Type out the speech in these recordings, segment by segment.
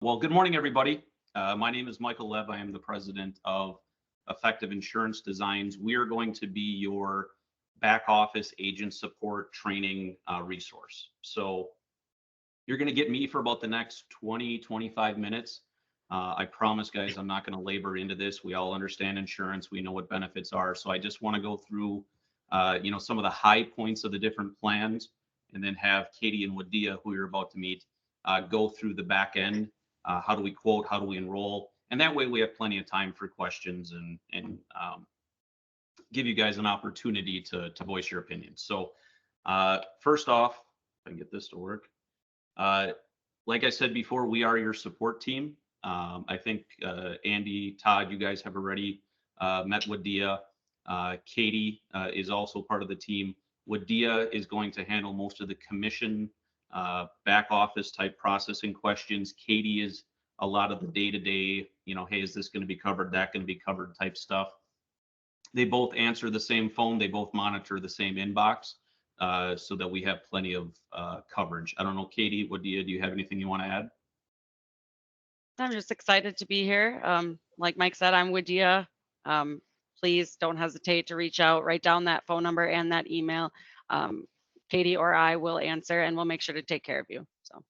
Well, good morning, everybody. My name is Michael Lev. I am the president of Effective Insurance Designs. We are going to be your back office agent support training resource. So you're going to get me for about the next 20, 25 minutes. I promise, guys, I'm not going to labor into this. We all understand insurance. We know what benefits are. So I just want to go through, some of the high points of the different plans, and then have Katie and Wadia, who you're about to meet, go through the back end. How do we quote? How do we enroll? And that way we have plenty of time for questions and give you guys an opportunity to voice your opinions. So first off, if I can get this to work. Uh, like I said before, we are your support team. I think Andy, Todd, you guys have already met Wadia. Katie is also part of the team. Wadia is going to handle most of the commission back office type processing questions. Katie is a lot of the day-to-day, hey, is this going to be covered, that going to be covered type stuff. They both answer the same phone. They both monitor the same inbox, so that we have plenty of coverage. I don't know, Katie, do you have anything you want to add? I'm just excited to be here. Like Mike said, I'm Wadia. Please don't hesitate to reach out, write down that phone number and that email. Katie or I will answer, and we'll make sure to take care of you. So,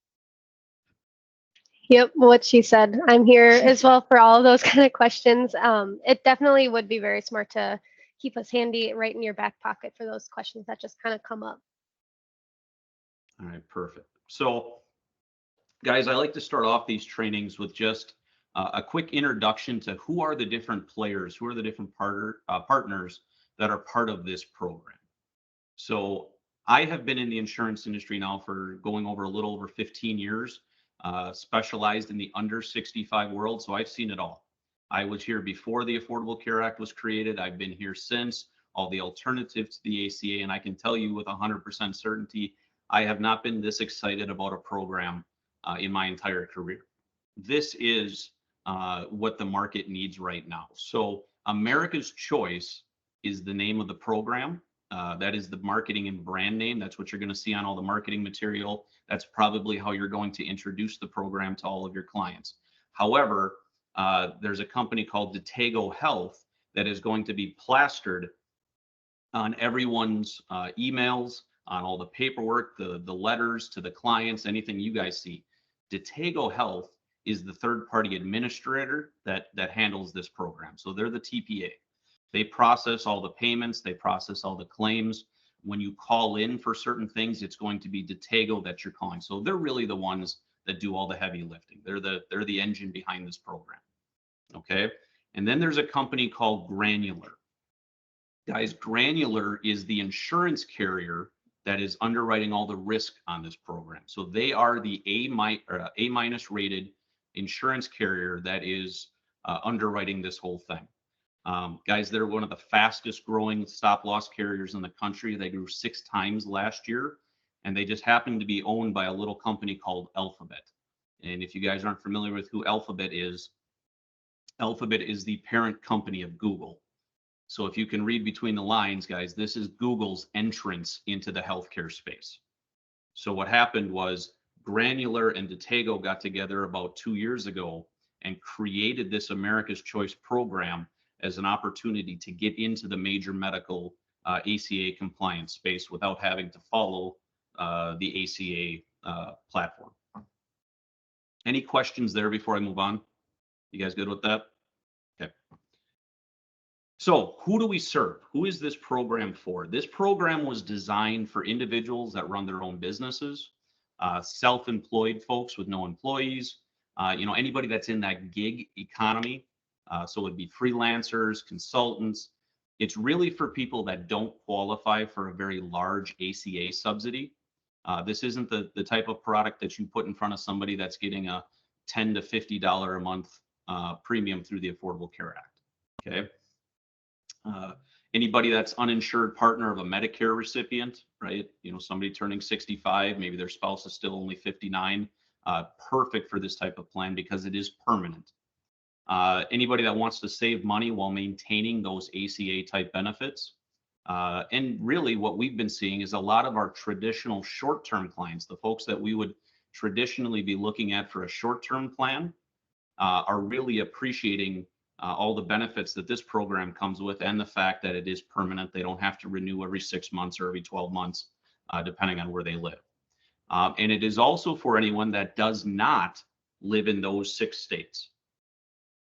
Yep, what she said. I'm here as well for all of those kind of questions. It definitely would be very smart to keep us handy right in your back pocket for those questions that just kind of come up. All right, perfect. So, guys, I like to start off these trainings with just a quick introduction to who are the different players, who are the different partners that are part of this program. So I have been in the insurance industry now for going over a little over 15 years, specialized in the under 65 world. So I've seen it all. I was here before the Affordable Care Act was created. I've been here since, all the alternatives to the ACA. And I can tell you with 100% certainty, I have not been this excited about a program in my entire career. This is what the market needs right now. So America's Choice is the name of the program. That is the marketing and brand name. That's what you're going to see on all the marketing material. That's probably how you're going to introduce the program to all of your clients. However, there's a company called Datago Health that is going to be plastered on everyone's emails, on all the paperwork, the letters to the clients, anything you guys see. Datago Health is the third-party administrator that handles this program. So they're the TPA. They process all the payments, they process all the claims. When you call in for certain things, it's going to be Datago that you're calling. So they're really the ones that do all the heavy lifting. They're the engine behind this program. Okay. And then there's a company called Granular. Guys, Granular is the insurance carrier that is underwriting all the risk on this program. So they are the A minus rated insurance carrier that is underwriting this whole thing. Guys, they're one of the fastest growing stop loss carriers in the country. They grew 6 times last year, and they just happen to be owned by a little company called Alphabet. And if you guys aren't familiar with who Alphabet is the parent company of Google. So if you can read between the lines, guys, this is Google's entrance into the healthcare space. So what happened was Granular and Datago got together about 2 years ago and created this America's Choice program as an opportunity to get into the major medical ACA compliance space without having to follow the ACA platform. Any questions there before I move on? You guys good with that? Okay. So who do we serve? Who is this program for? This program was designed for individuals that run their own businesses, self-employed folks with no employees, anybody that's in that gig economy. So it'd be freelancers, consultants. It's really for people that don't qualify for a very large ACA subsidy. This isn't the type of product that you put in front of somebody that's getting a $10 to $50 a month premium through the Affordable Care Act. Okay. Anybody that's uninsured partner of a Medicare recipient, right? Somebody turning 65, maybe their spouse is still only 59. Perfect for this type of plan because it is permanent. Anybody that wants to save money while maintaining those ACA type benefits. And really what we've been seeing is a lot of our traditional short-term clients, the folks that we would traditionally be looking at for a short-term plan are really appreciating all the benefits that this program comes with and the fact that it is permanent. They don't have to renew every 6 months or every 12 months, depending on where they live. And it is also for anyone that does not live in those 6 states.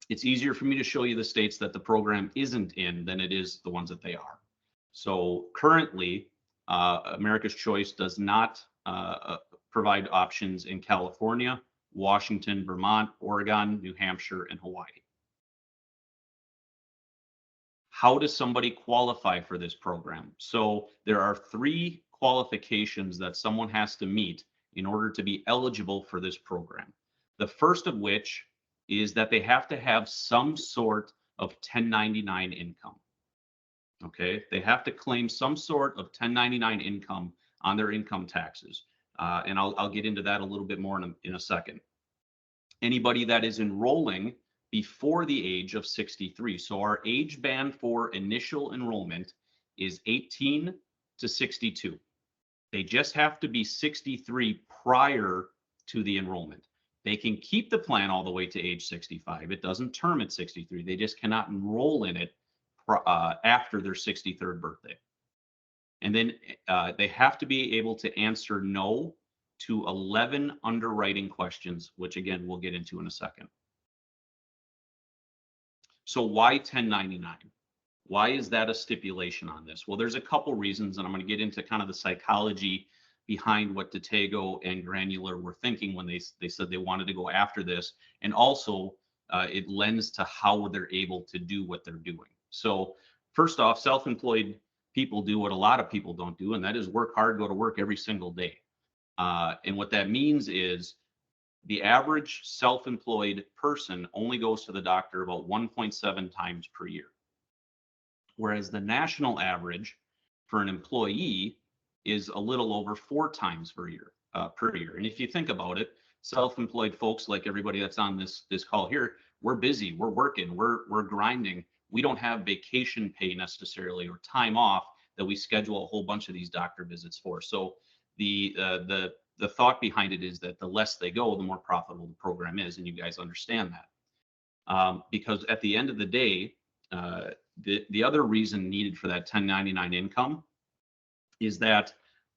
It's easier for me to show you the states that the program isn't in than it is the ones that they are. So currently, America's Choice does not provide options in California, Washington, Vermont, Oregon, New Hampshire, and Hawaii. How does somebody qualify for this program? So there are 3 qualifications that someone has to meet in order to be eligible for this program. The first of which is that they have to have some sort of 1099 income. Okay, they have to claim some sort of 1099 income on their income taxes. And I'll get into that a little bit more in a second. Anybody that is enrolling before the age of 63. So our age band for initial enrollment is 18 to 62. They just have to be 63 prior to the enrollment. They can keep the plan all the way to age 65. It doesn't term at 63. They just cannot enroll in it after their 63rd birthday. And then they have to be able to answer no to 11 underwriting questions, which again, we'll get into in a second. So why 1099? Why is that a stipulation on this? Well, there's a couple reasons, and I'm going to get into kind of the psychology behind what Datego and Granular were thinking when they said they wanted to go after this. And also it lends to how they're able to do what they're doing. So first off, self-employed people do what a lot of people don't do, and that is work hard, go to work every single day. And what that means is the average self-employed person only goes to the doctor about 1.7 times per year. Whereas the national average for an employee is a little over 4 times per year. And if you think about it, self-employed folks like everybody that's on this call here, we're busy, we're working, we're grinding. We don't have vacation pay necessarily or time off that we schedule a whole bunch of these doctor visits for. So the thought behind it is that the less they go, the more profitable the program is, and you guys understand that. Because at the end of the day, the other reason needed for that 1099 income is that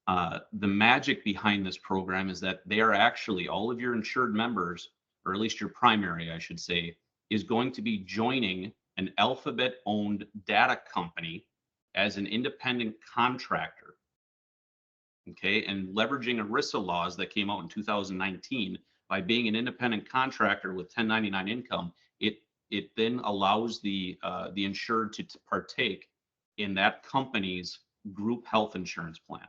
the magic behind this program is that they are actually, all of your insured members, or at least your primary, I should say, is going to be joining an Alphabet-owned data company as an independent contractor. Okay, and leveraging ERISA laws that came out in 2019, by being an independent contractor with 1099 income, it then allows the insured to partake in that company's group health insurance plan.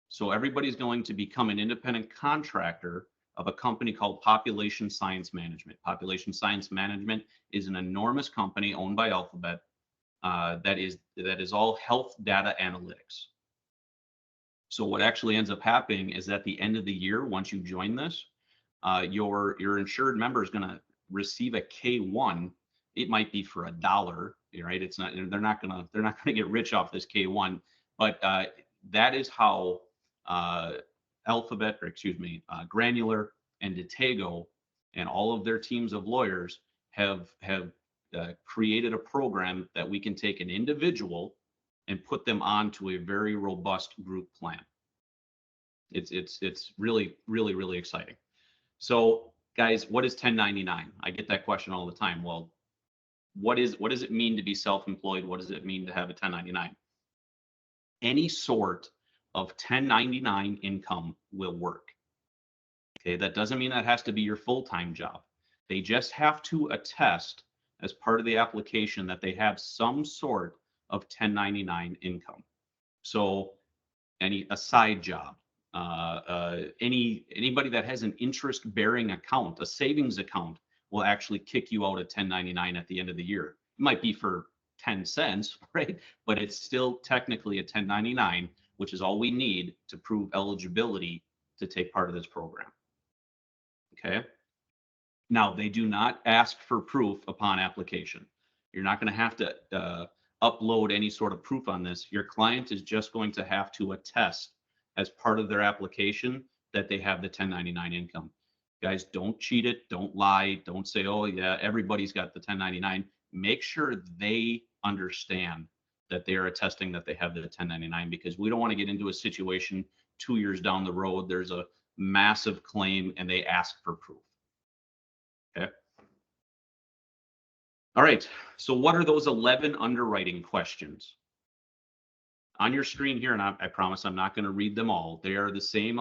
So everybody's going to become an independent contractor of a company called Population Science Management. Population Science Management is an enormous company owned by Alphabet that is all health data analytics. So what actually ends up happening is at the end of the year, once you join this, your insured member is going to receive a K1. It might be for $1, right? It's not, they're not gonna get rich off this K1, but that is how Alphabet, or excuse me, Granular and Datego and all of their teams of lawyers have created a program that we can take an individual and put them onto a very robust group plan. It's really, really, really exciting. So guys, what is 1099? I get that question all the time. Well, what does it mean to be self-employed? What does it mean to have a 1099? Any sort of 1099 income will work. Okay, that doesn't mean that has to be your full-time job. They just have to attest as part of the application that they have some sort of 1099 income. So a side job, anybody that has an interest-bearing account, a savings account, will actually kick you out at 1099 at the end of the year. It might be for 10 cents, right? But it's still technically a 1099, which is all we need to prove eligibility to take part of this program. Okay. Now, they do not ask for proof upon application. You're not going to have to upload any sort of proof on this. Your client is just going to have to attest as part of their application that they have the 1099 income. Guys, don't cheat it. Don't lie. Don't say, oh, yeah, everybody's got the 1099. Make sure they understand that they are attesting that they have the 1099, because we don't want to get into a situation 2 years down the road, there's a massive claim and they ask for proof. Okay. All right. So what are those 11 underwriting questions? On your screen here, and I promise I'm not going to read them all. They are the same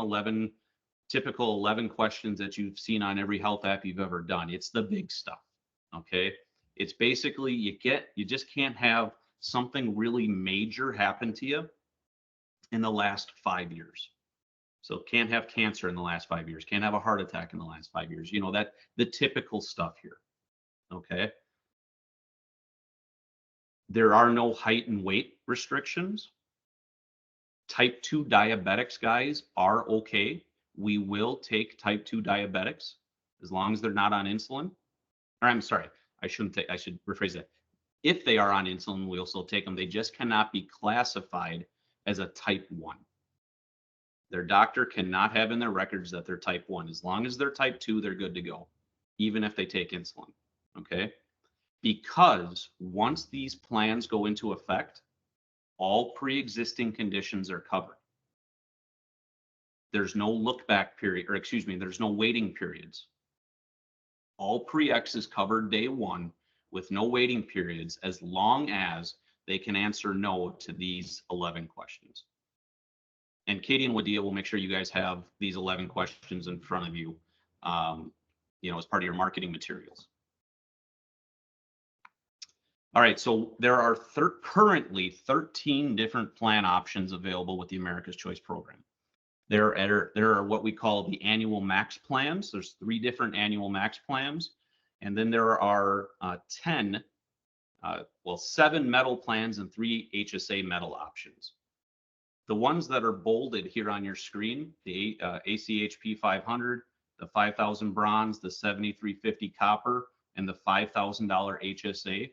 typical 11 questions that you've seen on every health app you've ever done. It's the big stuff. Okay. It's basically you just can't have something really major happen to you in the last 5 years. So can't have cancer in the last 5 years, can't have a heart attack in the last 5 years. You know, that the typical stuff here. Okay. There are no height and weight restrictions. Type 2 diabetics, guys, are okay. We will take type 2 diabetics as long as they're not on insulin. Or I'm sorry, I should rephrase that. If they are on insulin, we'll still take them. They just cannot be classified as a type 1. Their doctor cannot have in their records that they're type 1. As long as they're type 2, they're good to go, even if they take insulin. Okay? Because once these plans go into effect, all pre-existing conditions are covered. There's no look back period, or excuse me, there's no waiting periods. All pre-X is covered day one with no waiting periods, as long as they can answer no to these 11 questions. And Katie and Wadia will make sure you guys have these 11 questions in front of you, as part of your marketing materials. All right, so there are currently 13 different plan options available with the America's Choice program. There are what we call the annual max plans. There's 3 different annual max plans. And then there are 7 metal plans and 3 HSA metal options. The ones that are bolded here on your screen, the ACHP 500, the 5,000 bronze, the 7,350 copper, and the $5,000 HSA,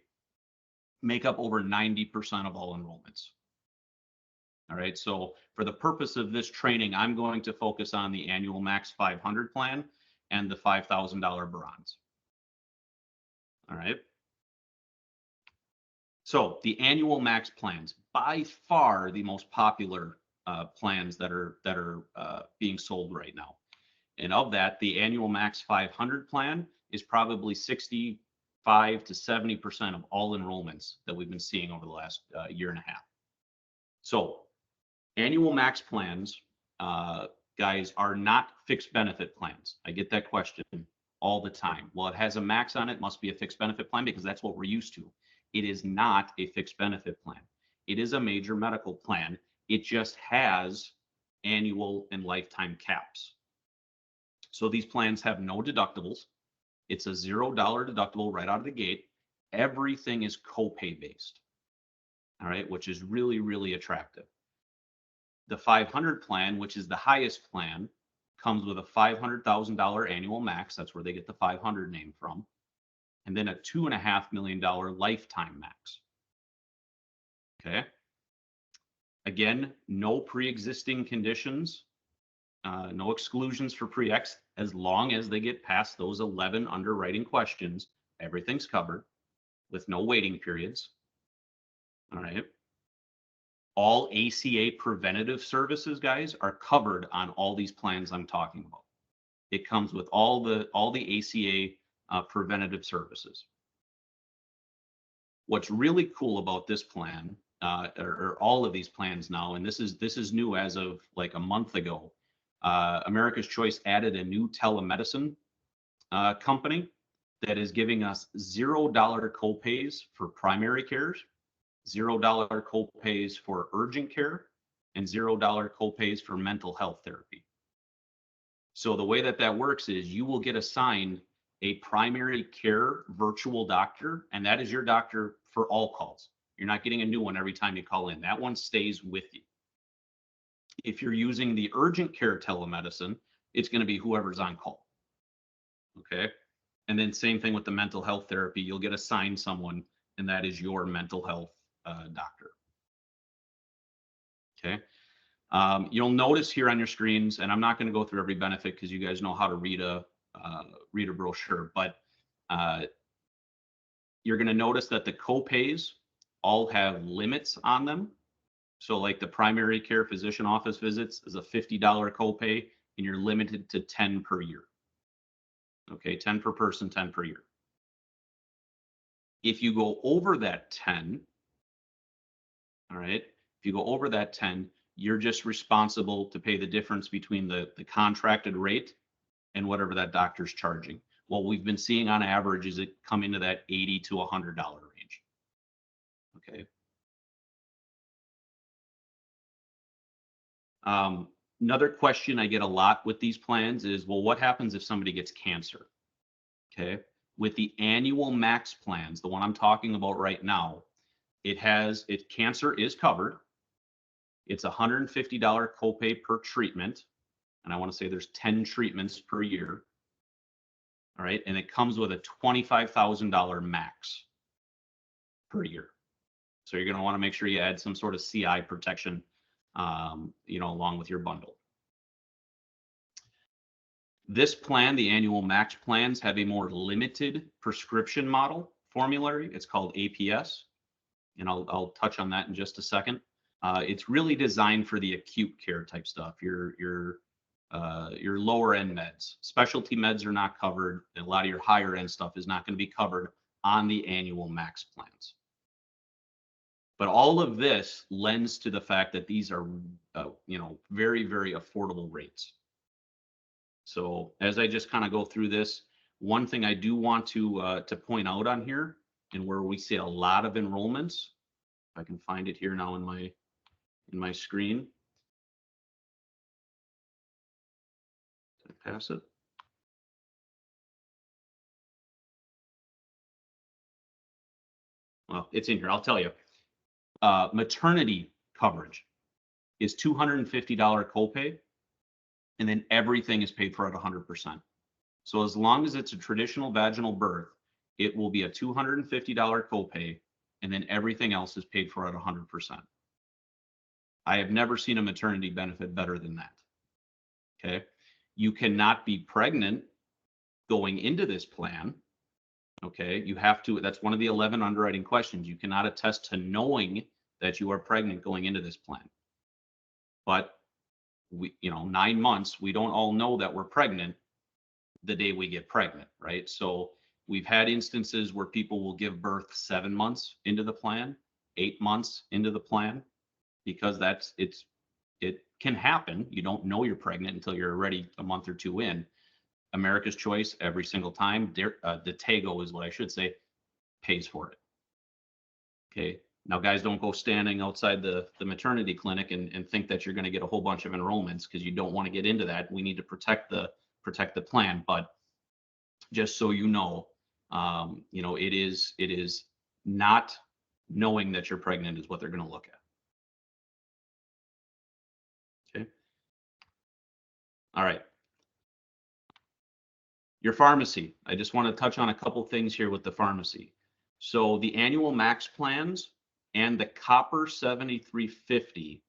make up over 90% of all enrollments. All right, so for the purpose of this training, I'm going to focus on the annual max 500 plan and the $5,000 bronze. All right. So the annual max plans, by far the most popular plans that are being sold right now. And of that, the annual max 500 plan is probably 65 to 70% of all enrollments that we've been seeing over the last year and a half. So annual max plans, guys, are not fixed benefit plans. I get that question all the time. Well, it has a max on it, must be a fixed benefit plan, because that's what we're used to. It is not a fixed benefit plan. It is a major medical plan. It just has annual and lifetime caps. So these plans have no deductibles. It's a $0 deductible right out of the gate. Everything is copay based. All right, which is really, really attractive. The 500 plan, which is the highest plan, comes with a $500,000 annual max. That's where they get the 500 name from. And then a $2.5 million lifetime max. Okay. Again, no pre-existing conditions, no exclusions for pre-X. As long as they get past those 11 underwriting questions, everything's covered with no waiting periods. All right. All ACA preventative services, guys, are covered on all these plans I'm talking about. It comes with all the ACA preventative services. What's really cool about this plan, or all of these plans now, and this is new as of like a month ago, America's Choice added a new telemedicine company that is giving us $0 copays for primary cares, $0 copays for urgent care, and $0 copays for mental health therapy. So the way that works is you will get assigned a primary care virtual doctor, and that is your doctor for all calls. You're not getting a new one every time you call in. That one stays with you. If you're using the urgent care telemedicine, it's going to be whoever's on call. Okay. And then same thing with the mental health therapy. You'll get assigned someone, and that is your mental health doctor. Okay. You'll notice here on your screens, and I'm not going to go through every benefit because you guys know how to read a brochure, but you're going to notice that the copays all have limits on them. So like the primary care physician office visits is a $50 copay, and you're limited to 10 per year. Okay, 10 per person, 10 per year. If you go over that 10, all right, if you go over that 10, you're just responsible to pay the difference between the contracted rate and whatever that doctor's charging. What we've been seeing on average is it come into that $80 to $100 range. Okay. Another question I get a lot with these plans is, well, what happens if somebody gets cancer? Okay. With the annual max plans, the one I'm talking about right now, cancer is covered. It's $150 copay per treatment. And I want to say there's 10 treatments per year. All right. And it comes with a $25,000 max per year. So you're going to want to make sure you add some sort of CI protection, along with your bundle. This plan, the annual max plans, have a more limited prescription model formulary. It's called APS. And I'll touch on that in just a second. It's really designed for the acute care type stuff, your lower end meds. Specialty meds are not covered. And a lot of your higher end stuff is not going to be covered on the annual max plans. But all of this lends to the fact that these are, very, very affordable rates. So as I just kind of go through this, one thing I do want to point out on here, and where we see a lot of enrollments, if I can find it here now in my screen. Did I pass it? Well, it's in here. I'll tell you. Maternity coverage is $250 copay, and then everything is paid for at 100%. So as long as it's a traditional vaginal birth, it will be a $250 copay, and then everything else is paid for at 100%. I have never seen a maternity benefit better than that. Okay. You cannot be pregnant going into this plan. Okay. You have to, that's one of the 11 underwriting questions. You cannot attest to knowing that you are pregnant going into this plan. But 9 months, we don't all know that we're pregnant the day we get pregnant, right? So we've had instances where people will give birth 7 months into the plan, 8 months into the plan, because it can happen. You don't know you're pregnant until you're already a month or two in. America's Choice, every single time, Datego is what I should say, pays for it. Okay. Now, guys, don't go standing outside the maternity clinic and think that you're going to get a whole bunch of enrollments, because you don't want to get into that. We need to protect the plan. But just so you know, it is not knowing that you're pregnant is what they're going to look at. Okay. All right. Your pharmacy. I just want to touch on a couple things here with the pharmacy. So the annual max plans and the Copper 7350,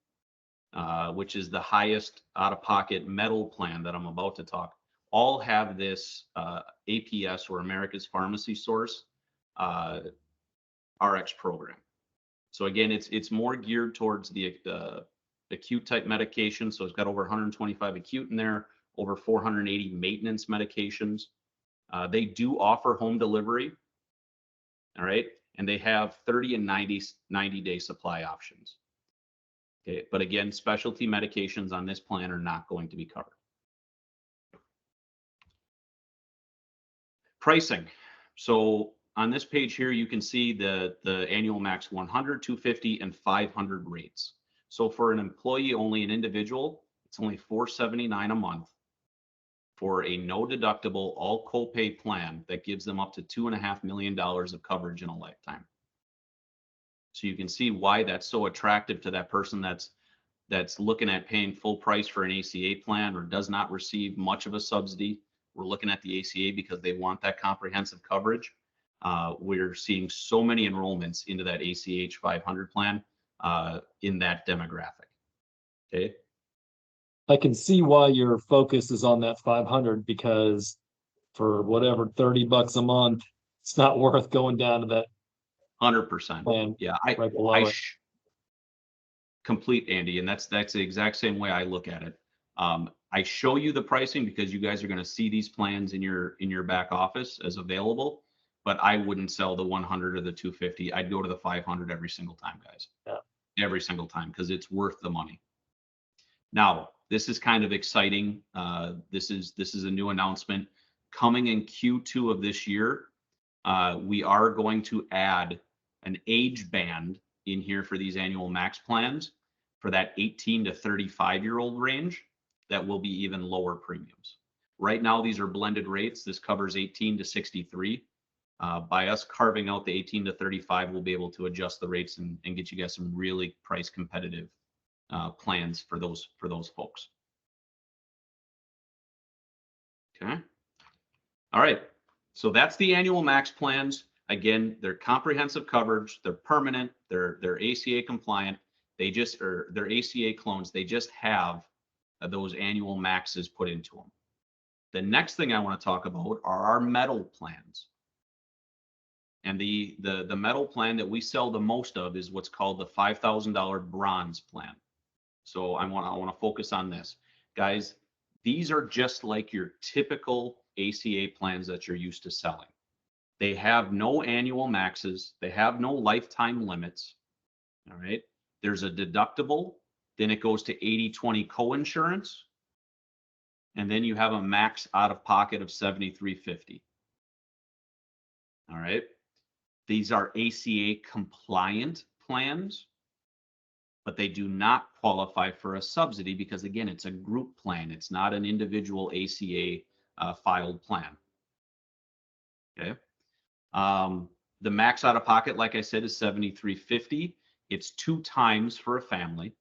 which is the highest out-of-pocket metal plan that I'm about to talk, all have this APS, or America's Pharmacy Source RX program. So again, it's more geared towards the acute type medication. So it's got over 125 acute in there, over 480 maintenance medications. They do offer home delivery. All right. And they have 30 and 90-day supply options. Okay. But again, specialty medications on this plan are not going to be covered. Pricing. So on this page here, you can see the annual max 100, 250, and 500 rates. So for an employee only, an individual, it's only $479 a month for a no deductible, all copay plan that gives them up to $2.5 million of coverage in a lifetime. So you can see why that's so attractive to that person that's looking at paying full price for an ACA plan or does not receive much of a subsidy. We're looking at the ACA because they want that comprehensive coverage. We're seeing so many enrollments into that ACH 500 plan in that demographic. Okay. I can see why your focus is on that 500 because for whatever, $30 a month, it's not worth going down to that 100%. plan Yeah, right below I it. complete, Andy, and that's the exact same way I look at it. I show you the pricing because you guys are going to see these plans in your back office as available, but I wouldn't sell the 100 or the 250. I'd go to the 500 every single time, guys. Yeah. Every single time, because it's worth the money. Now, this is kind of exciting. This is a new announcement coming in Q2 of this year. We are going to add an age band in here for these annual max plans for that 18 to 35-year-old range that will be even lower premiums. Right now, these are blended rates. This covers 18 to 63. By us carving out the 18 to 35, we'll be able to adjust the rates and get you guys some really price competitive plans for those folks. Okay. All right. So that's the annual max plans. Again, they're comprehensive coverage. They're permanent. They're ACA compliant. They're ACA clones. They just have those annual maxes put into them. The next thing I want to talk about are our metal plans. And the metal plan that we sell the most of is what's called the $5,000 bronze plan. So I want to focus on this. Guys, these are just like your typical ACA plans that you're used to selling. They have no annual maxes. They have no lifetime limits. All right. There's a deductible. Then it goes to 80/20 co-insurance. And then you have a max out of pocket of $7,350. All right. These are ACA compliant plans, but they do not qualify for a subsidy because, again, it's a group plan. It's not an individual ACA filed plan. Okay. The max out of pocket, like I said, is $7,350. It's 2 times for a family.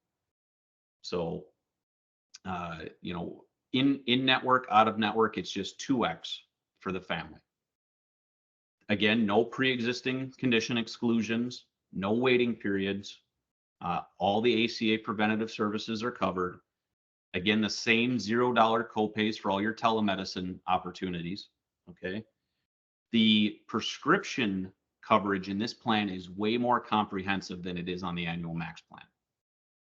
So, in network, out of network, it's just 2x for the family. Again, no pre-existing condition exclusions, no waiting periods. All the ACA preventative services are covered. Again, the same $0 copays for all your telemedicine opportunities. Okay. The prescription coverage in this plan is way more comprehensive than it is on the annual max plan.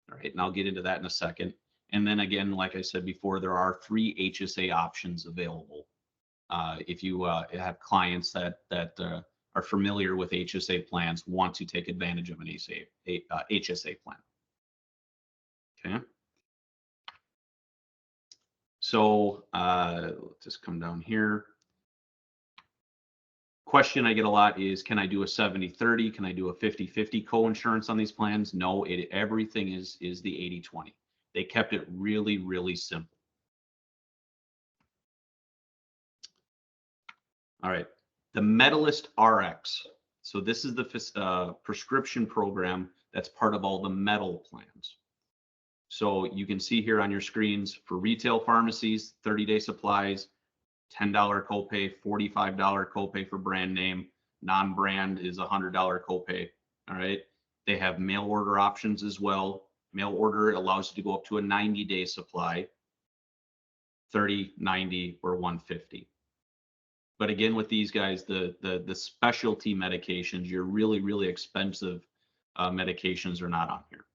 All right. And I'll get into that in a second. And then again, like I said before, there are 3 HSA options available. If you have clients that are familiar with HSA plans, want to take advantage of an HSA plan. Okay. So let's just come down here. Question I get a lot is, can I do a 70/30? Can I do a 50/50 co-insurance on these plans? No, everything is the 80/20. They kept it really, really simple. All right, the Medalist RX. So this is the prescription program that's part of all the metal plans. So you can see here on your screens for retail pharmacies, 30-day supplies, $10 copay, $45 copay for brand name. Non-brand is $100 copay. All right. They have mail order options as well. Mail order allows you to go up to a 90-day supply, 30, 90, or 150. But again, with these guys, the specialty medications, your really, really expensive medications are not on here.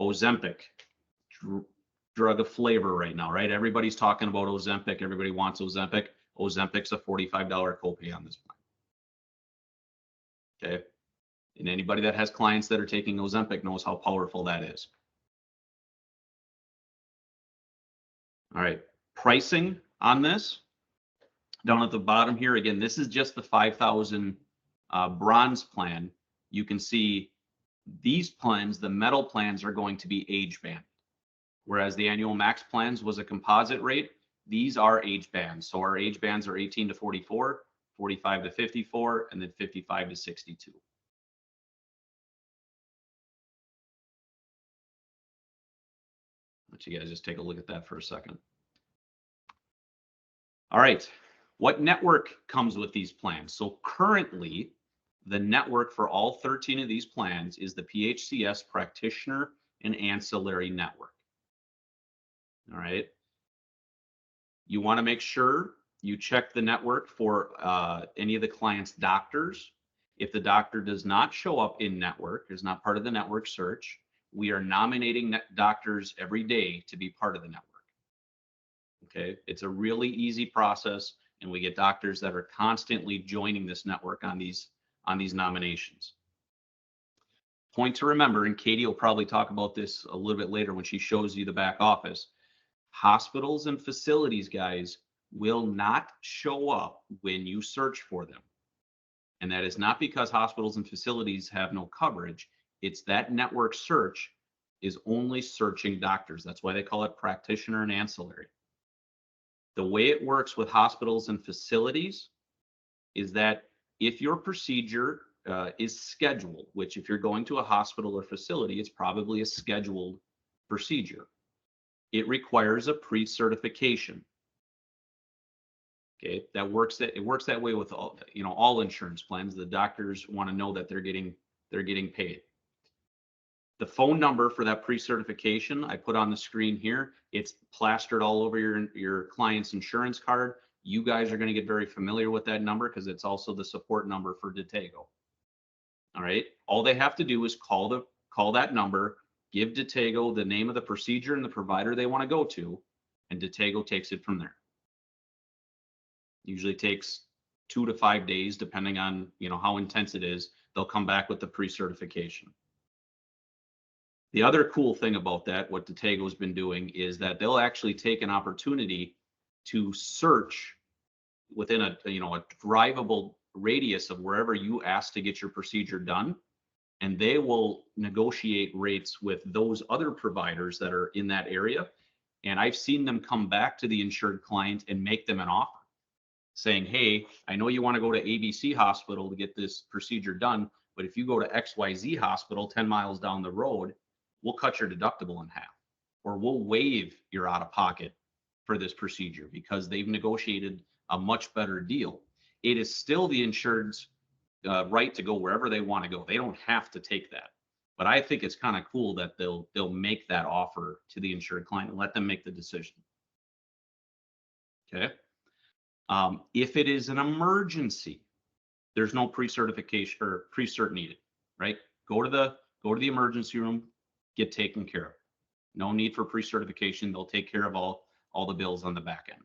Ozempic, drug of flavor right now, right? Everybody's talking about Ozempic. Everybody wants Ozempic. Ozempic's a $45 copay on this plan. Okay. And anybody that has clients that are taking Ozempic knows how powerful that is. All right. Pricing on this down at the bottom here. Again, this is just the 5,000 bronze plan. You can see these plans, the metal plans, are going to be age band. Whereas the annual max plans was a composite rate, these are age bands. So our age bands are 18 to 44, 45 to 54, and then 55 to 62. Let you guys just take a look at that for a second. All right, what network comes with these plans? So currently, the network for all 13 of these plans is the PHCS Practitioner and Ancillary Network. All right. You want to make sure you check the network for any of the client's doctors. If the doctor does not show up in network, is not part of the network search, we are nominating doctors every day to be part of the network. Okay, it's a really easy process, and we get doctors that are constantly joining this network on these nominations. Point to remember, and Katie will probably talk about this a little bit later when she shows you the back office. Hospitals and facilities, guys, will not show up when you search for them. And that is not because hospitals and facilities have no coverage. It's that network search is only searching doctors. That's why they call it practitioner and ancillary. The way it works with hospitals and facilities is that if your procedure is scheduled, which if you're going to a hospital or facility, it's probably a scheduled procedure. It requires a pre-certification. Okay, it works that way with all insurance plans. The doctors want to know that they're getting paid. The phone number for that pre-certification I put on the screen here. It's plastered all over your client's insurance card. You guys are going to get very familiar with that number because it's also the support number for Detego. All right. All they have to do is call that number, give Detego the name of the procedure and the provider they want to go to, and Detego takes it from there. Usually takes 2 to 5 days, depending on how intense it is. They'll come back with the pre-certification. The other cool thing about that, what Detego's been doing, is that they'll actually take an opportunity to search within a drivable radius of wherever you ask to get your procedure done, and they will negotiate rates with those other providers that are in that area. And I've seen them come back to the insured client and make them an offer saying, hey, I know you want to go to ABC hospital to get this procedure done, but if you go to XYZ hospital 10 miles down the road, we'll cut your deductible in half, or we'll waive your out of pocket for this procedure because they've negotiated a much better deal. It is still the insured's right to go wherever they want to go. They don't have to take that. But I think it's kind of cool that they'll make that offer to the insured client and let them make the decision. Okay. If it is an emergency, there's no pre-certification or pre-cert needed, right? Go to the emergency room, get taken care of. No need for pre-certification. They'll take care of all the bills on the back end.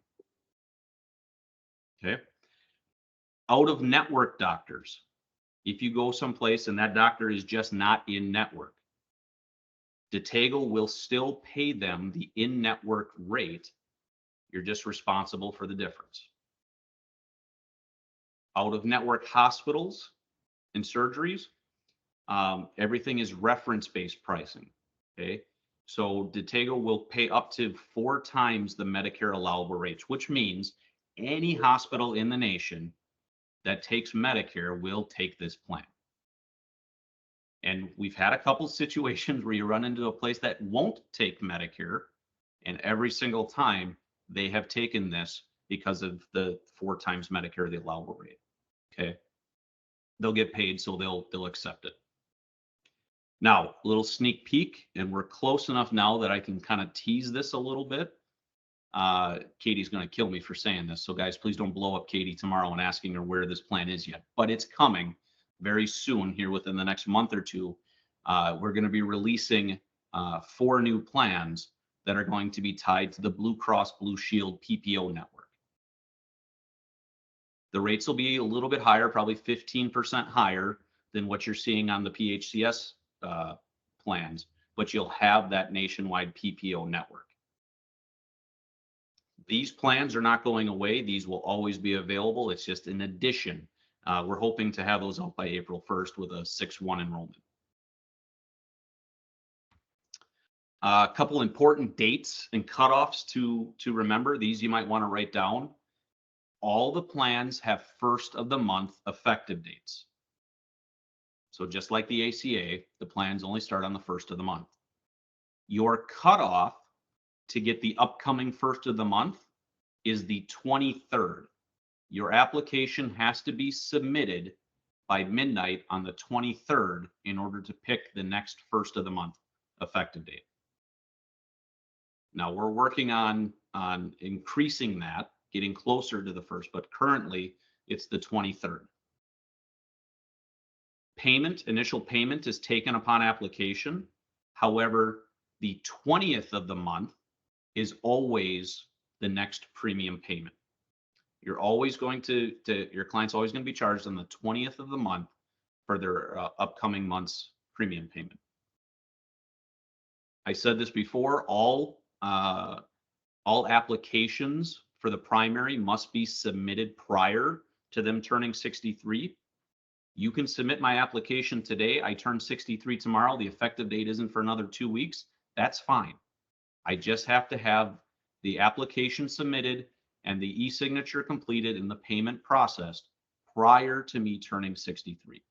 Okay. Out of network doctors, if you go someplace and that doctor is just not in network, Detego will still pay them the in-network rate. You're just responsible for the difference. Out of network hospitals and surgeries, everything is reference-based pricing. Okay. So Detego will pay up to 4 times the Medicare allowable rates, which means any hospital in the nation that takes Medicare will take this plan. And we've had a couple situations where you run into a place that won't take Medicare, and every single time they have taken this because of the 4 times Medicare, the allowable rate. Okay. They'll get paid, so they'll accept it. Now, a little sneak peek, and we're close enough now that I can kind of tease this a little bit. Katie's going to kill me for saying this. So guys, please don't blow up Katie tomorrow and asking her where this plan is yet, but it's coming very soon here within the next month or two. We're going to be releasing 4 new plans that are going to be tied to the Blue Cross Blue Shield PPO network. The rates will be a little bit higher, probably 15% higher than what you're seeing on the PHCS plans, but you'll have that nationwide PPO network. These plans are not going away. These will always be available. It's just an addition. We're hoping to have those out by April 1st with a 6/1 enrollment. A couple important dates and cutoffs to remember. These you might want to write down. All the plans have first of the month effective dates. So just like the ACA, the plans only start on the first of the month. Your cutoff to get the upcoming first of the month is the 23rd. Your application has to be submitted by midnight on the 23rd in order to pick the next first of the month effective date. Now we're working on increasing that, getting closer to the 1st, but currently it's the 23rd. Initial payment is taken upon application. However, the 20th of the month is always the next premium payment. You're always going to your client's always going to be charged on the 20th of the month for their upcoming month's premium payment. I said this before, all applications for the primary must be submitted prior to them turning 63. You can submit my application today. I turn 63 tomorrow. The effective date isn't for another 2 weeks. That's fine. I just have to have the application submitted and the e-signature completed and the payment processed prior to me turning 63.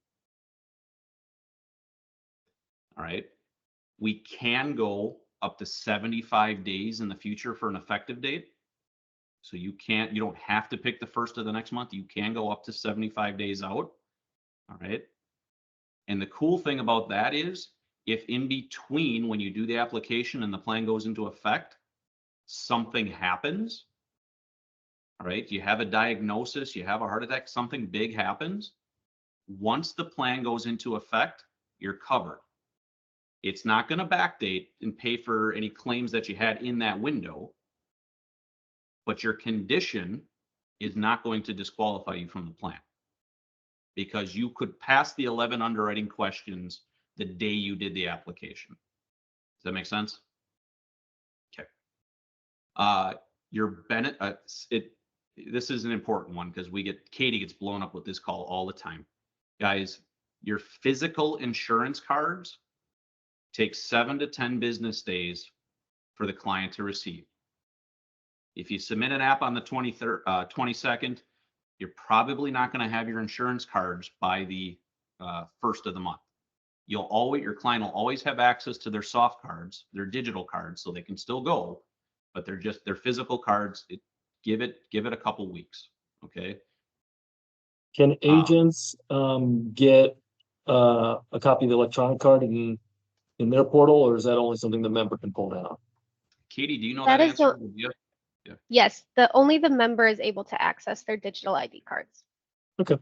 All right. We can go up to 75 days in the future for an effective date. So you don't have to pick the 1st of the next month. You can go up to 75 days out. All right. And the cool thing about that is if in between when you do the application and the plan goes into effect, something happens, all right, you have a diagnosis, you have a heart attack, something big happens. Once the plan goes into effect, you're covered. It's not going to backdate and pay for any claims that you had in that window, but your condition is not going to disqualify you from the plan because you could pass the 11 underwriting questions the day you did the application. Does that make sense? Okay. This is an important one because Katie gets blown up with this call all the time. Guys, your physical insurance cards take 7 to 10 business days for the client to receive. If you submit an app on the 22nd, you're probably not going to have your insurance cards by the 1st of the month. Your client will always have access to their soft cards, their digital cards, so they can still go, but they're just their physical cards. Give it a couple weeks. Okay. Can agents get a copy of the electronic card in their portal, or is that only something the member can pull down? Katie, do you know That that is answer? Yes, only the member is able to access their digital ID cards. Okay.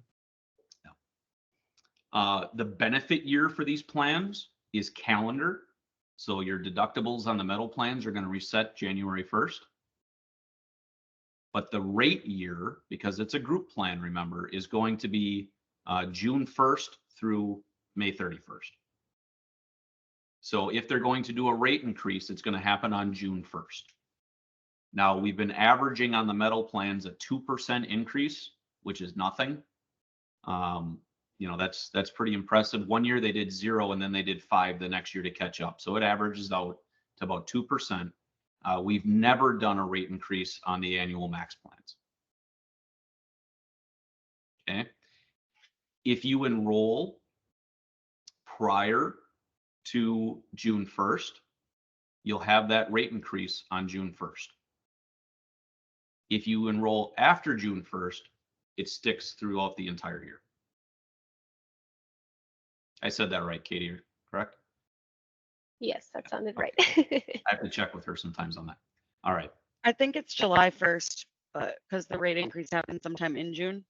The benefit year for these plans is calendar. So your deductibles on the metal plans are going to reset January 1st. But the rate year, because it's a group plan, remember, is going to be June 1st through May 31st. So if they're going to do a rate increase, it's going to happen on June 1st. Now, we've been averaging on the metal plans a 2% increase, which is nothing. That's pretty impressive. One year they did 0 and then they did 5 the next year to catch up. So it averages out to about 2%. We've never done a rate increase on the annual max plans. Okay. If you enroll prior to June 1st, you'll have that rate increase on June 1st. If you enroll after June 1st, it sticks throughout the entire year. I said that right, Katie, correct? Yes, that sounded right. I have to check with her sometimes on that. All right. I think it's July 1st, but because the rate increase happened sometime in June.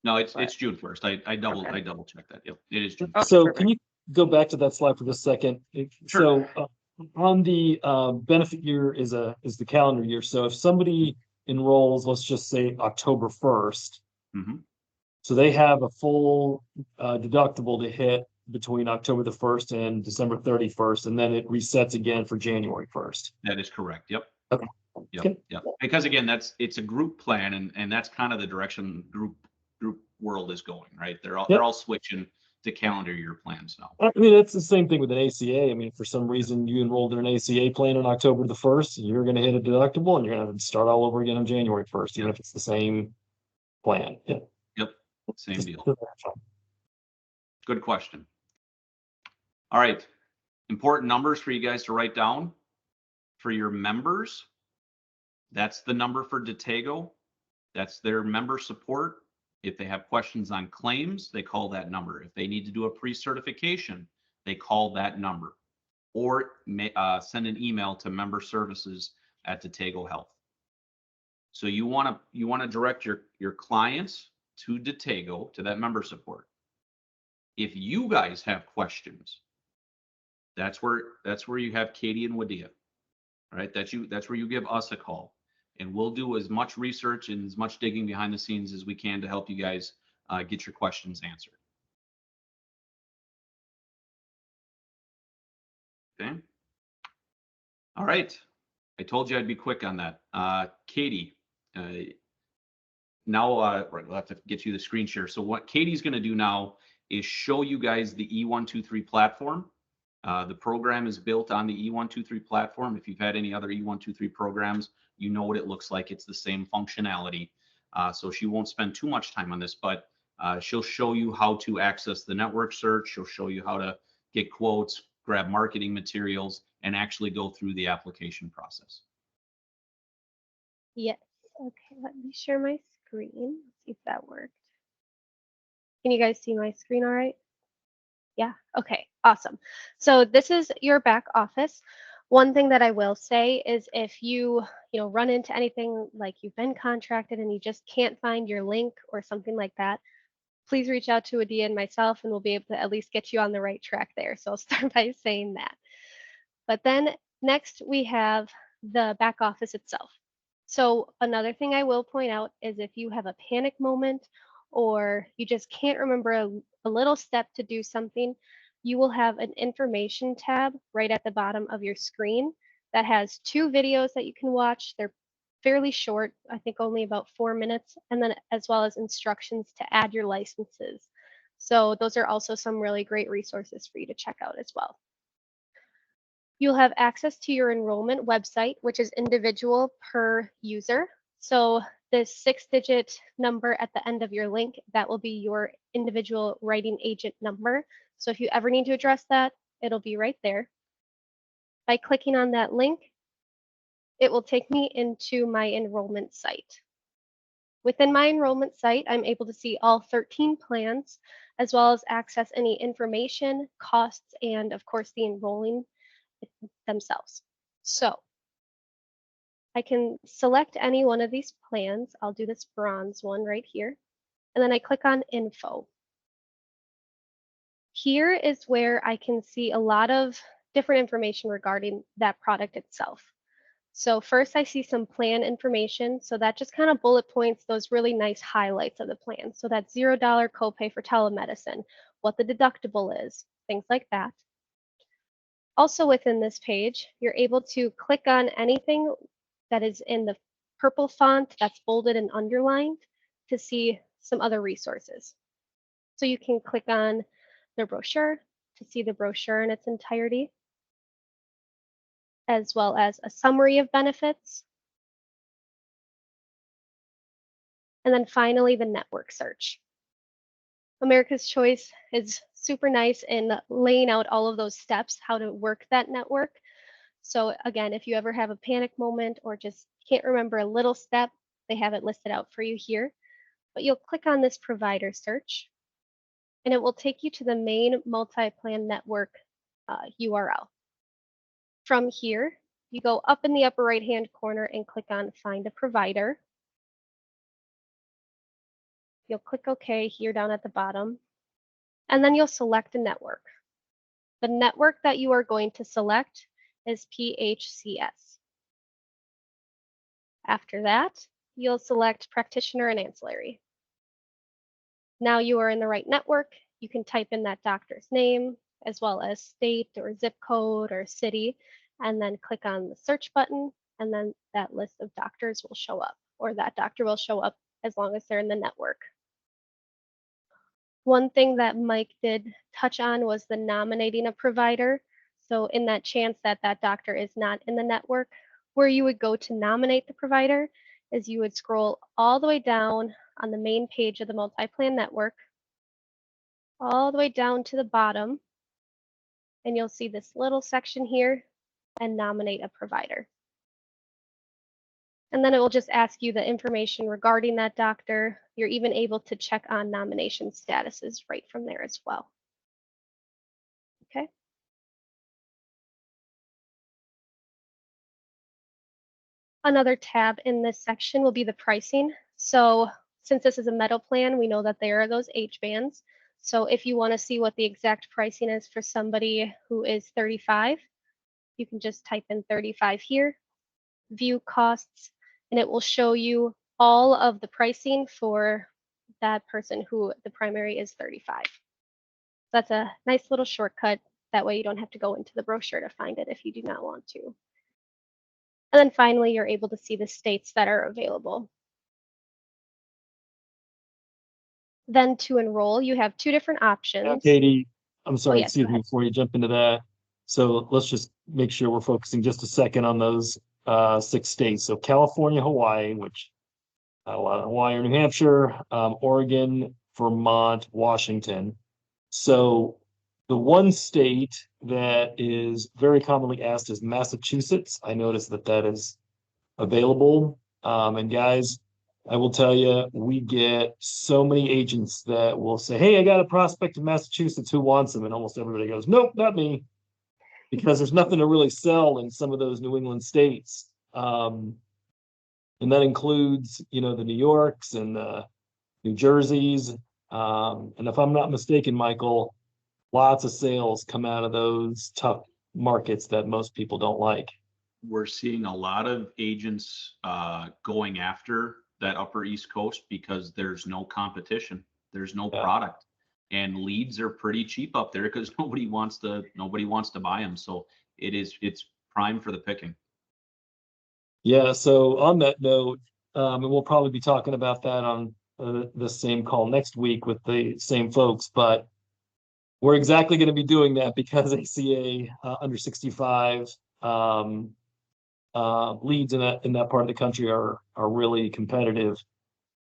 No, it's But- June 1st. I double checked that. Yep, it is June. Okay, So perfect. can you go back to that slide for just a second? Sure. So on the benefit year is the calendar year. So if somebody enrolls, let's just say October 1st, Mm-hmm. so they have a full deductible to hit between October the 1st and December 31st, and then it resets again for January 1st. That is correct. Yep. Okay. Yep. Okay. Yep. Because again, it's a group plan, and that's kind of the direction group world is going, right? They're all switching to calendar year plans now. I mean, it's the same thing with an ACA. I mean, for some reason you enrolled in an ACA plan on October the 1st, you're going to hit a deductible and you're going to start all over again on January 1st, even if it's the same plan. Yeah. Yep. Same Just- deal. Good question. All right. Important numbers for you guys to write down. For your members, that's the number for Datego. That's their member support. If they have questions on claims, they call that number. If they need to do a pre-certification, they call that number. or send an email to member services at Datego Health. So you want to direct your clients to Datego, to that member support. If you guys have questions, that's where you have Katie and Wadia. Right? That's where you give us a call, and we'll do as much research and as much digging behind the scenes as we can to help you guys get your questions answered. Okay. All right. I told you I'd be quick on that. Katie, now we'll have to get you the screen share. So what Katie's going to do now is show you guys the E123 platform. The program is built on the E123 platform. If you've had any other E123 programs, you know what it looks like. It's the same functionality. So she won't spend too much time on this, but she'll show you how to access the network search. She'll show you how to get quotes, grab marketing materials, and actually go through the application process. Yes. Okay, let me share my screen. Let's see if that worked. Can you guys see my screen all right? Yeah, okay, awesome. So this is your back office. One thing that I will say is if you run into anything like you've been contracted and you just can't find your link or something like that, please reach out to Adia and myself and we'll be able to at least get you on the right track there. So I'll start by saying that. But then next we have the back office itself. So another thing I will point out is if you have a panic moment or you just can't remember a little step to do something, you will have an information tab right at the bottom of your screen that has 2 videos that you can watch. They're fairly short, I think only about 4 minutes, and then as well as instructions to add your licenses. So those are also some really great resources for you to check out as well. You'll have access to your enrollment website, which is individual per user. So this 6-digit number at the end of your link, that will be your individual writing agent number. So if you ever need to address that, it'll be right there. By clicking on that link, it will take me into my enrollment site. Within my enrollment site, I'm able to see all 13 plans, as well as access any information, costs, and of course the enrolling themselves. So I can select any one of these plans. I'll do this bronze one right here. And then I click on info. Here is where I can see a lot of different information regarding that product itself. So first I see some plan information. So that just kind of bullet points those really nice highlights of the plan. So that's $0 copay for telemedicine, what the deductible is, things like that. Also within this page, you're able to click on anything that is in the purple font that's bolded and underlined to see some other resources. So you can click on the brochure to see the brochure in its entirety, as well as a summary of benefits. And then finally, the network search. America's Choice is super nice in laying out all of those steps, how to work that network. So again, if you ever have a panic moment or just can't remember a little step, they have it listed out for you here. But you'll click on this provider search, and it will take you to the main multi-plan network URL. From here, you go up in the upper right-hand corner and click on Find a Provider. You'll click OK here down at the bottom, and then you'll select a network. The network that you are going to select is PHCS. After that, you'll select Practitioner and Ancillary. Now you are in the right network. You can type in that doctor's name, as well as state or zip code or city, and then click on the search button, and then that list of doctors will show up, or that doctor will show up as long as they're in the network. One thing that Mike did touch on was the nominating a provider. So in that chance that that doctor is not in the network, where you would go to nominate the provider is you would scroll all the way down on the main page of the multi-plan network, all the way down to the bottom, and you'll see this little section here, and nominate a provider. And then it will just ask you the information regarding that doctor. You're even able to check on nomination statuses right from there as well. Okay. Another tab in this section will be the pricing. So since this is a metal plan, we know that there are those age bands. So if you want to see what the exact pricing is for somebody who is 35, you can just type in 35 here, view costs, and it will show you all of the pricing for that person who the primary is 35. That's a nice little shortcut. That way you don't have to go into the brochure to find it if you do not want to. And then finally, you're able to see the states that are available. Then to enroll, you have two different options. Katie, I'm sorry, yes, go excuse me, ahead. before you jump into that. So let's just make sure we're focusing just a second on those 6 states. So California, Hawaii, which not a lot of Hawaii or New Hampshire, Oregon, Vermont, Washington. So the one state that is very commonly asked is Massachusetts. I noticed that that is available. And guys, I will tell you, we get so many agents that will say, hey, I got a prospect in Massachusetts, who wants them? And almost everybody goes, nope, not me. Because there's nothing to really sell in some of those New England states. And that includes, you know, the New Yorks and the New Jerseys. And if I'm not mistaken, Michael, lots of sales come out of those tough markets that most people don't like. We're seeing a lot of agents going after that upper East Coast because there's no competition. There's no Yeah. product, and leads are pretty cheap up there because nobody wants to buy them. So it's prime for the picking. Yeah, so on that note, and we'll probably be talking about that on the same call next week with the same folks, but we're exactly going to be doing that because ACA under 65 leads in that part of the country are really competitive.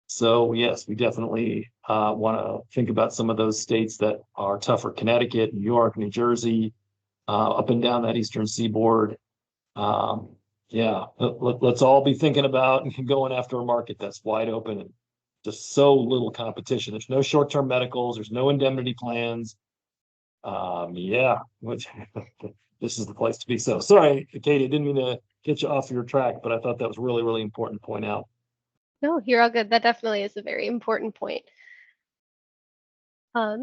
So yes, we definitely want to think about some of those states that are tougher: Connecticut, New York, New Jersey, up and down that eastern seaboard. Yeah, let's all be thinking about and going after a market that's wide open and just so little competition. There's no short-term medicals, there's no indemnity plans. Yeah, this is the place to be. So sorry, Katie, I didn't mean to get you off your track, but I thought that was really, really important to point out. No, you're all good. That definitely is a very important point.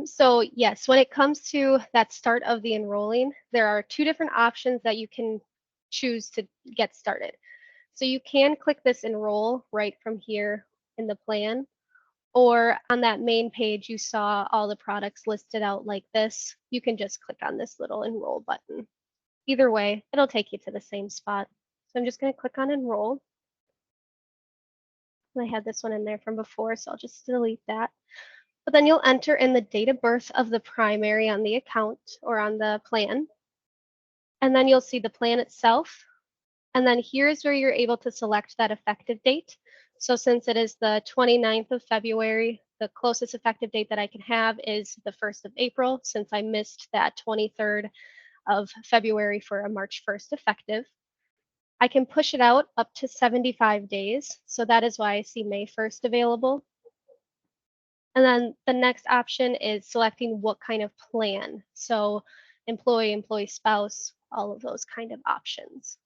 So yes, when it comes to that start of the enrolling, there are two different options that you can choose to get started. So you can click this enroll right from here in the plan, or on that main page, you saw all the products listed out like this. You can just click on this little enroll button. Either way, it'll take you to the same spot. So I'm just going to click on enroll. I had this one in there from before, so I'll just delete that. But then you'll enter in the date of birth of the primary on the account or on the plan. And then you'll see the plan itself. And then here's where you're able to select that effective date. So since it is the 29th of February, the closest effective date that I can have is the 1st of April, since I missed that 23rd of February for a March 1st effective. I can push it out up to 75 days. So that is why I see May 1st available. And then the next option is selecting what kind of plan. So employee, employee spouse, all of those kind of options.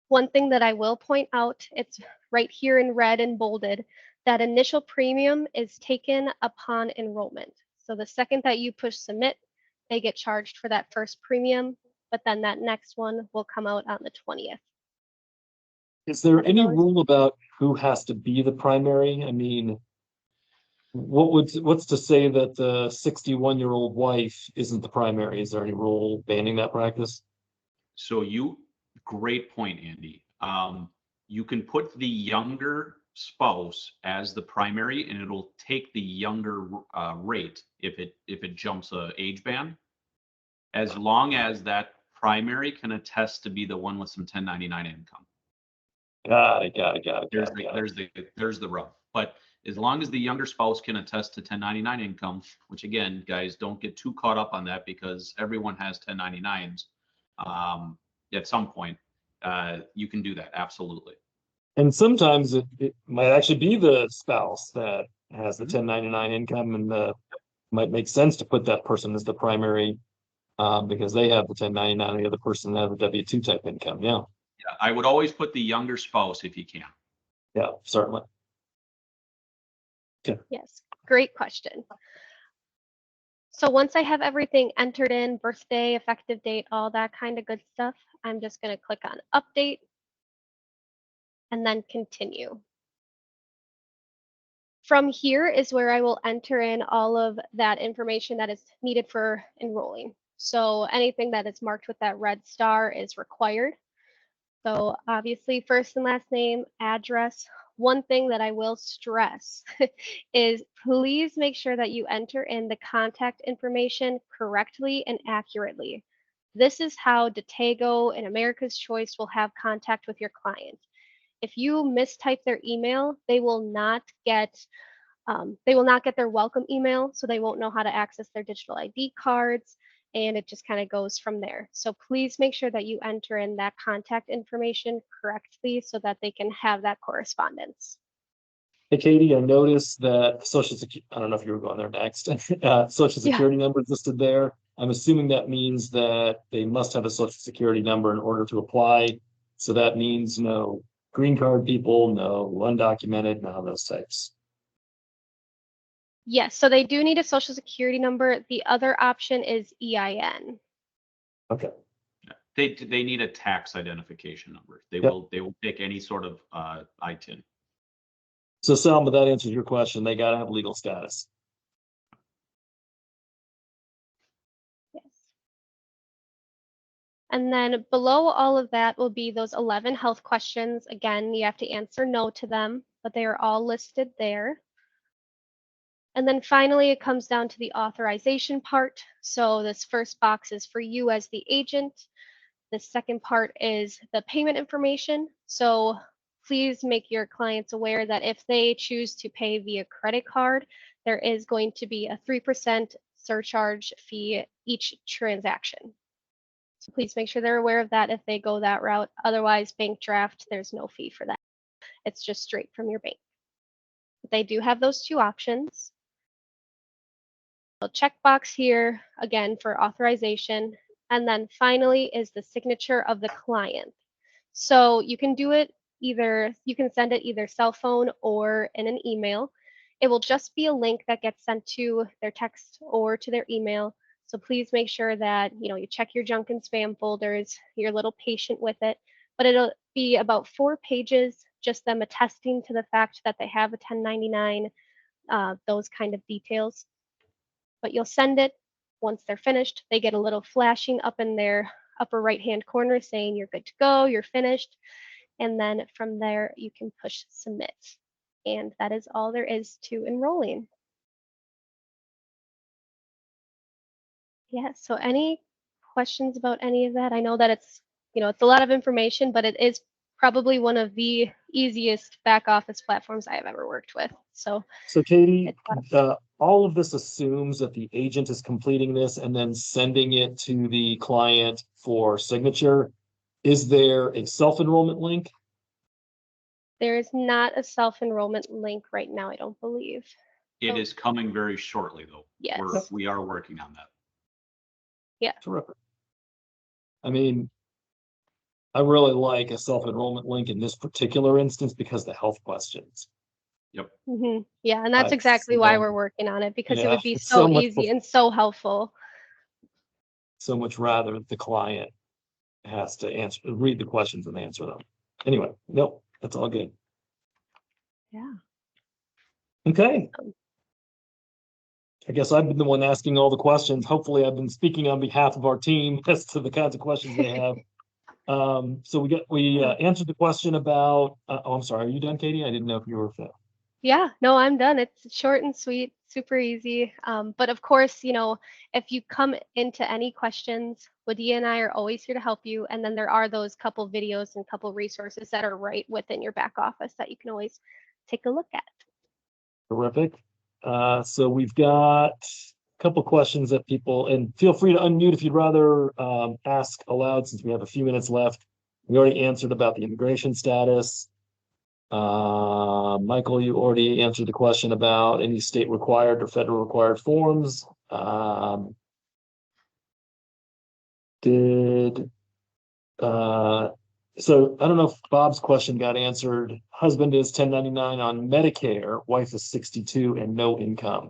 One thing that I will point out, it's right here in red and bolded, that initial premium is taken upon enrollment. So the second that you push submit, they get charged for that first premium, but then that next one will come out on the 20th. Is there any rule about who has to be the primary? I mean, what's to say that the 61-year-old wife isn't the primary? Is there any rule banning that practice? So great point, Andy. You can put the younger spouse as the primary, and it'll take the younger rate if it jumps a age band, as long as that primary can attest to be the one with some 1099 income. Got it. There's the rub. But as long as the younger spouse can attest to 1099 income, which again, guys, don't get too caught up on that because everyone has 1099s. At some point, you can do that. Absolutely. And sometimes it might actually be the spouse that has the 1099 income, and might make sense to put that person as the primary because they have the 1099, and the other person has the W-2 type income. Yeah. Yeah, I would always put the younger spouse if you can. Yeah, certainly. Yes, great question. So once I have everything entered in, birthday, effective date, all that kind of good stuff, I'm just going to click on update and then continue. From here is where I will enter in all of that information that is needed for enrolling. So anything that is marked with that red star is required. So obviously first and last name, address. One thing that I will stress is please make sure that you enter in the contact information correctly and accurately. This is how Datego and America's Choice will have contact with your client. If you mistype their email, they will not get their welcome email, so they won't know how to access their digital ID cards, and it just kind of goes from there. So please make sure that you enter in that contact information correctly so that they can have that correspondence. Hey, Katie, I noticed that Social Security, I don't know if you were going there next, Social Yeah. Security number is listed there. I'm assuming that means that they must have a Social Security number in order to apply. So that means no green card people, no undocumented, none of those types. Yes, so they do need a social security number. The other option is EIN. Okay, They need a tax identification number. They Yep. will pick any sort of ITIN. so Selma, that answers your question. They gotta have legal status. Yes. And then below all of that will be those 11 health questions. Again, you have to answer no to them, but they are all listed there. And then finally, it comes down to the authorization part. So this first box is for you as the agent. The second part is the payment information. So please make your clients aware that if they choose to pay via credit card, there is going to be a 3% surcharge fee each transaction. So please make sure they're aware of that if they go that route. Otherwise, bank draft, there's no fee for that. It's just straight from your bank. But they do have those two options. So checkbox here, again, for authorization. And then finally is the signature of the client. So you can do it either, you can send it either cell phone or in an email. It will just be a link that gets sent to their text or to their email. So please make sure that, you check your junk and spam folders, you're a little patient with it, but it'll be about 4 pages, just them attesting to the fact that they have a 1099, those kind of details. But you'll send it. Once they're finished, they get a little flashing up in their upper right-hand corner saying you're good to go, you're finished. And then from there, you can push submit. And that is all there is to enrolling. Yeah, so any questions about any of that? I know that it's a lot of information, but it is probably one of the easiest back office platforms I have ever worked with. So Katie, it's all of this assumes that the agent is completing this and then sending it to the client for signature. Is there a self-enrollment link? there is not a self-enrollment link right now, I don't believe. It Oh. is coming very shortly, though. Yes. We are working on that. Terrific. I mean, I really like a self-enrollment link in this particular instance because the health questions. Mhm. Yeah, and that's I've exactly why seen- we're working on it, because it Yeah, would be it's so so much easy and so helpful. So much rather the client has to read the questions and answer them. Anyway, nope, that's all good. Yeah. Okay. I guess I've been the one asking all the questions. Hopefully I've been speaking on behalf of our team as to the kinds of questions they have. So we answered the question about, oh, I'm sorry, are you done, Katie? I didn't know if you were fit. Yeah, no, I'm done. It's short and sweet, super easy. But of course, if you come into any questions, Wadia and I are always here to help you. And then there are those couple videos and couple resources that are right within your back office that you can always take a look at. Terrific. So we've got a couple questions that people, and feel free to unmute if you'd rather ask aloud since we have a few minutes left. We already answered about the immigration status. Michael, you already answered the question about any state required or federal required forms. Did So I don't know if Bob's question got answered. Husband is 1099 on Medicare, wife is 62 and no income.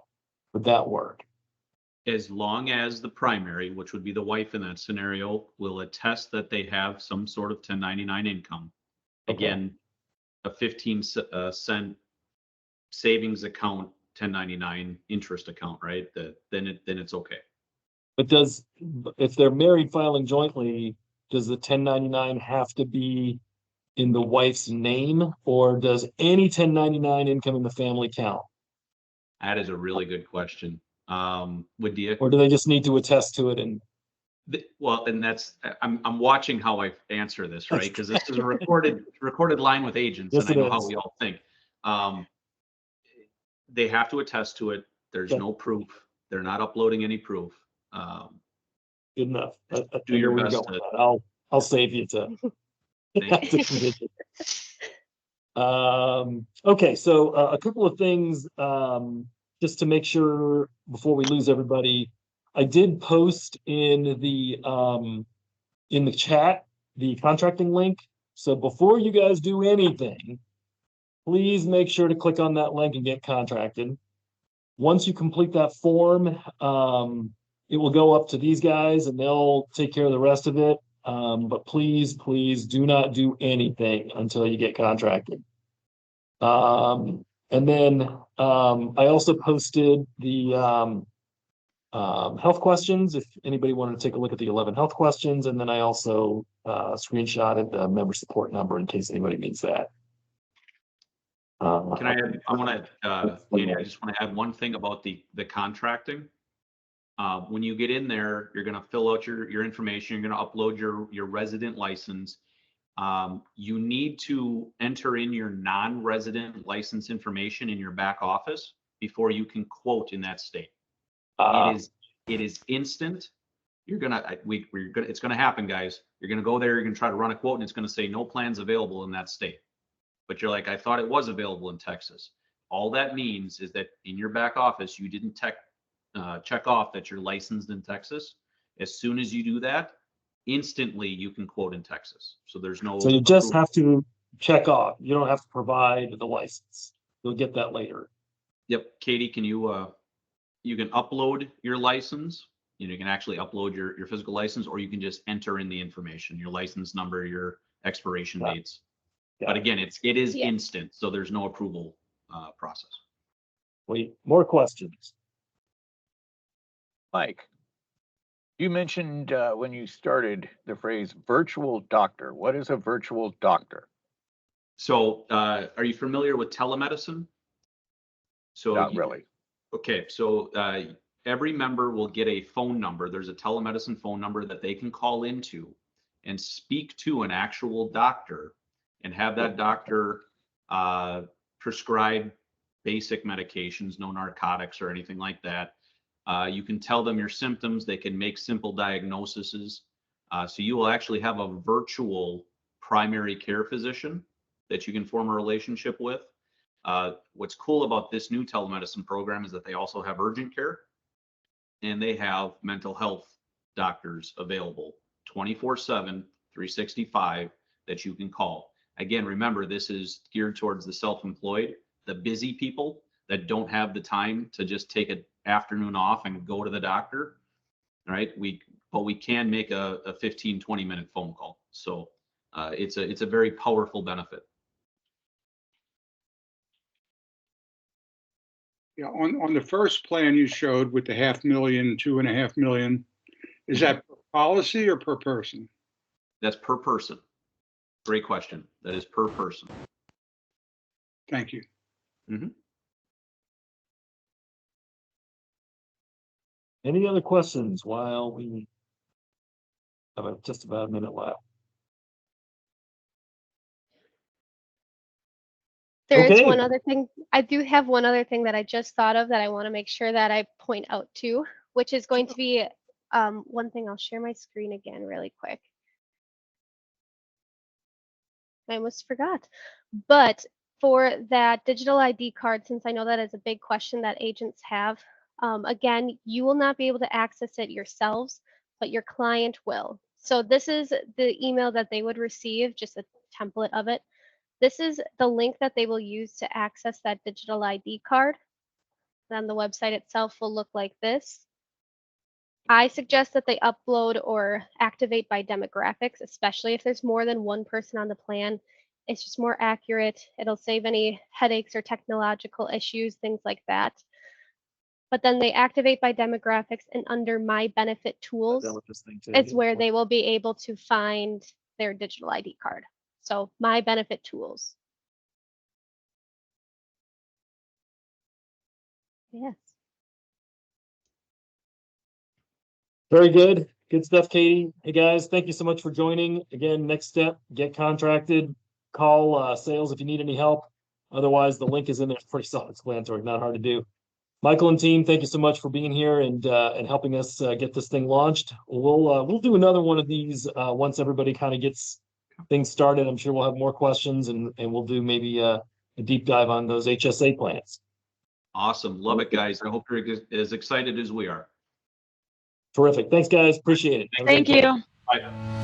Would that work? As long as the primary, which would be the wife in that scenario, will attest that they have some sort of 1099 income. Okay. Again, a 15 cent savings account, 1099 interest account, right? Then it's okay. But if they're married filing jointly, does the 1099 have to be in the wife's name, or does any 1099 income in the family count? That is a really good question. Would Or do they just need to attest to it? And well, and that's I'm watching how I answer this, right? Because this is a recorded line with agents, Yes, and I it know how is. we all think. They have to attest to it. There's Okay. no proof. They're not uploading any proof. good enough. I Do know your where you're best going to- with that. I'll save you to. Thank to condition. Okay, so a couple of things, just to make sure before we lose everybody. I did post in the chat, the contracting link. So before you guys do anything, please make sure to click on that link and get contracted. Once you complete that form, it will go up to these guys and they'll take care of the rest of it. But please do not do anything until you get contracted. And then I also posted the health questions if anybody wanted to take a look at the 11 health questions. And then I also screenshotted the member support number in case anybody needs that. Can I add, I want to, Katie, I just want to add one thing about the contracting. When you get in there, you're going to fill out your information. You're going to upload your resident license. You need to enter in your non-resident license information in your back office before you can quote in that state. It is instant. It's gonna happen, guys. You're gonna go there, you're gonna try to run a quote, and it's gonna say no plans available in that state. But you're like, I thought it was available in Texas. All that means is that in your back office, you didn't check off that you're licensed in Texas. As soon as you do that, instantly you can quote in Texas. So there's no. So you just have to check off. You don't have to provide the license. You'll get that later. Yep, Katie, can you can upload your license. You can actually upload your physical license, or you can just enter in the information, your license number, your expiration dates. But again, it is instant, so there's no approval process. Wait, more questions? Mike, you mentioned when you started the phrase virtual doctor. What is a virtual doctor? So are you familiar with telemedicine? So Not really. Okay, so every member will get a phone number. There's a telemedicine phone number that they can call into and speak to an actual doctor and have that doctor prescribe basic medications, no narcotics or anything like that. You can tell them your symptoms. They can make simple diagnoses. So you will actually have a virtual primary care physician that you can form a relationship with. What's cool about this new telemedicine program is that they also have urgent care and they have mental health doctors available 24/7, 365 that you can call. Again, remember, this is geared towards the self-employed, the busy people that don't have the time to just take an afternoon off and go to the doctor, right? But we can make a 15, 20-minute phone call. So it's a very powerful benefit. Yeah, on the first plan you showed with the 500,000, 2.5 million, is that per policy or per person? That's per person. Great question. That is per person. Thank you. Any other questions while we have just about a minute left? There is Okay. one other thing. I do have one other thing that I just thought of that I want to make sure that I point out too, which is going to be one thing. I'll share my screen again really quick. I almost forgot. But for that digital ID card, since I know that is a big question that agents have, again, you will not be able to access it yourselves, but your client will. So this is the email that they would receive, just a template of it. This is the link that they will use to access that digital ID card. Then the website itself will look like this. I suggest that they upload or activate by demographics, especially if there's more than one person on the plan. It's just more accurate. It'll save any headaches or technological issues, things like that. But then they activate by demographics, and under My Benefit Tools Done with this thing too. is where they will be able to find their digital ID card. So My Benefit Tools. Yes. Very good. Good stuff, Katie. Hey, guys, thank you so much for joining. Again, next step, get contracted, call sales if you need any help. Otherwise, the link is in there. It's pretty self-explanatory, not hard to do. Michael and team, thank you so much for being here and helping us get this thing launched. We'll do another one of these once everybody kind of gets things started. I'm sure we'll have more questions and we'll do maybe a deep dive on those HSA plans. Awesome. Love it, guys. I hope you're as excited as we are. Terrific. Thanks, guys. Appreciate it. Have a great Thank day. you. Bye.